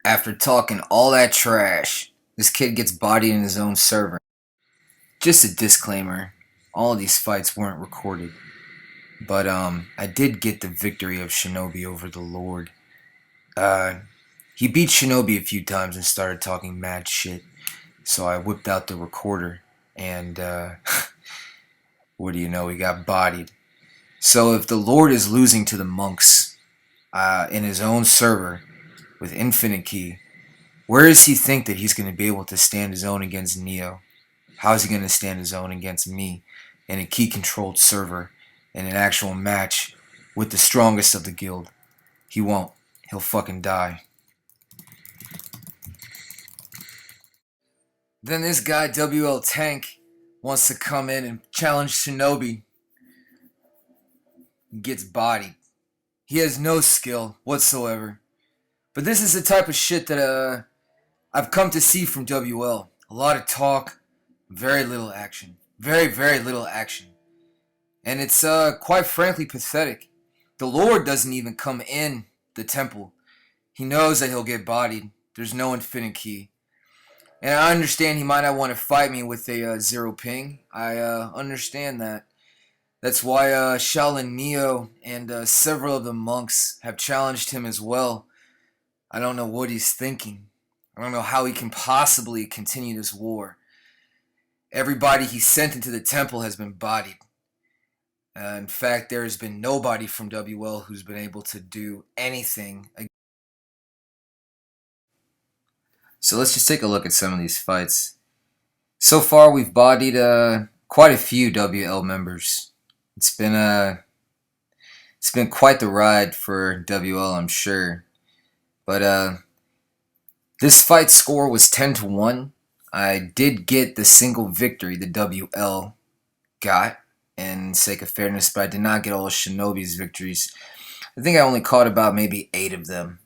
After talking all that trash, this kid gets bodied in his own server. Just a disclaimer, all of these fights weren't recorded. But I did get the victory of Shinobi over the Lord. He beat Shinobi a few times and started talking mad shit. So I whipped out the recorder and what do you know, he got bodied. So if the Lord is losing to the monks in his own server with infinite key, where does he think that he's going to be able to stand his own against Neo? How is he going to stand his own against me in a key-controlled server in an actual match with the strongest of the guild? He won't. He'll fucking die. Then this guy, WL Tank, wants to come in and challenge Shinobi. Gets bodied. He has no skill whatsoever. But this is the type of shit that I've come to see from WL. A lot of talk, very little action. Very, very little action. And it's quite frankly pathetic. The Lord doesn't even come in the temple. He knows that he'll get bodied. There's no infinite key. And I understand he might not want to fight me with a 0 ping. I understand that. That's why Shaolin Neo and several of the monks have challenged him as well. I don't know what he's thinking. I don't know how he can possibly continue this war. Everybody he sent into the temple has been bodied. In fact, there has been nobody from WL who's been able to do anything. So let's just take a look at some of these fights. So far, we've bodied quite a few WL members. It's been quite the ride for WL, I'm sure. But this fight score was 10-1. I did get the single victory the WL got, in sake of fairness, but I did not get all of Shinobi's victories. I think I only caught about maybe 8 of them.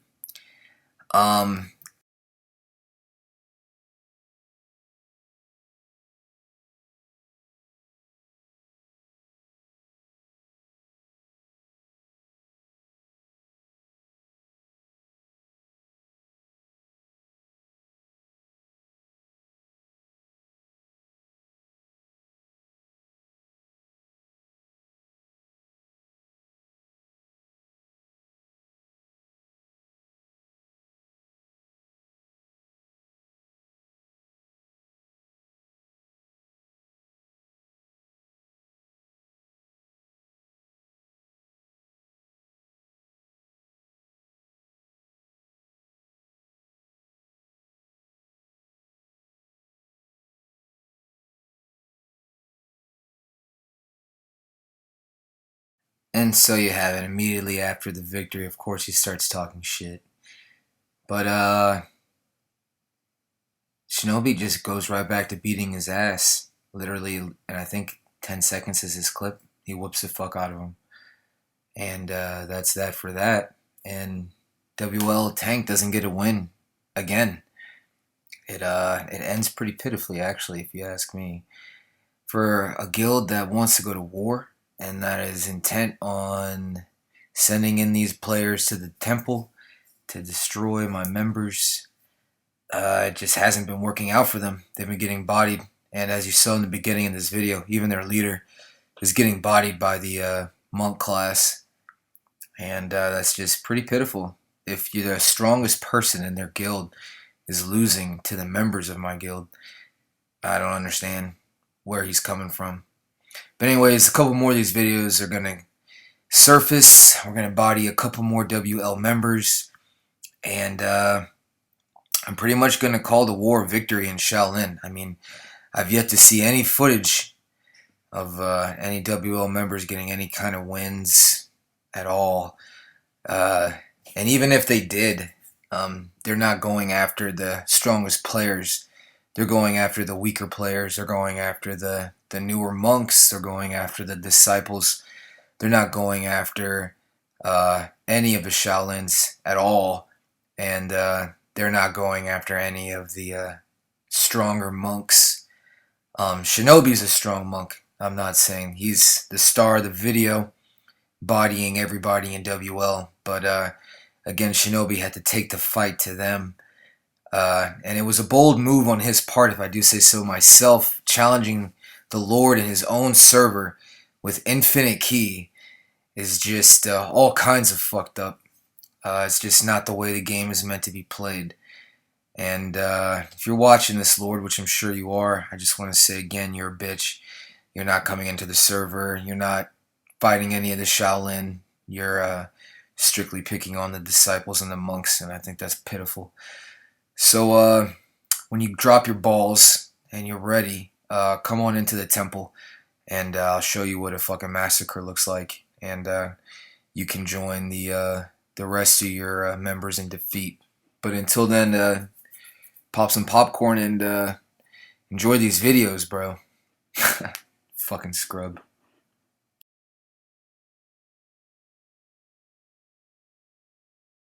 And so you have it. Immediately after the victory, of course, he starts talking shit. But Shinobi just goes right back to beating his ass. Literally, and I think 10 seconds is his clip. He whoops the fuck out of him. And that's that for that. And WL Tank doesn't get a win again. It ends pretty pitifully, actually, if you ask me. For a guild that wants to go to war and that is intent on sending in these players to the temple to destroy my members, it just hasn't been working out for them. They've been getting bodied, and as you saw in the beginning of this video, even their leader is getting bodied by the monk class, and that's just pretty pitiful. If you're the strongest person in their guild is losing to the members of my guild, I don't understand where he's coming from. But anyways, a couple more of these videos are going to surface. We're going to body a couple more WL members, and I'm pretty much going to call the war a victory in Shaolin. I mean, I've yet to see any footage of any WL members getting any kind of wins at all. And even if they did, they're not going after the strongest players. They're going after the weaker players. They're going after the newer monks. They're going after the disciples. They're not going after any of the Shaolins at all. And they're not going after any of the stronger monks. Shinobi's a strong monk. I'm not saying he's the star of the video, bodying everybody in WL. But again, Shinobi had to take the fight to them. And it was a bold move on his part, if I do say so myself, challenging the Lord in his own server with infinite key is just all kinds of fucked up. It's just not the way the game is meant to be played. And if you're watching this, Lord, which I'm sure you are, I just want to say again, you're a bitch. You're not coming into the server. You're not fighting any of the Shaolin. You're strictly picking on the disciples and the monks, and I think that's pitiful. So when you drop your balls and you're ready, come on into the temple, and I'll show you what a fucking massacre looks like, and you can join the rest of your members in defeat. But until then, pop some popcorn and enjoy these videos, bro. Fucking scrub.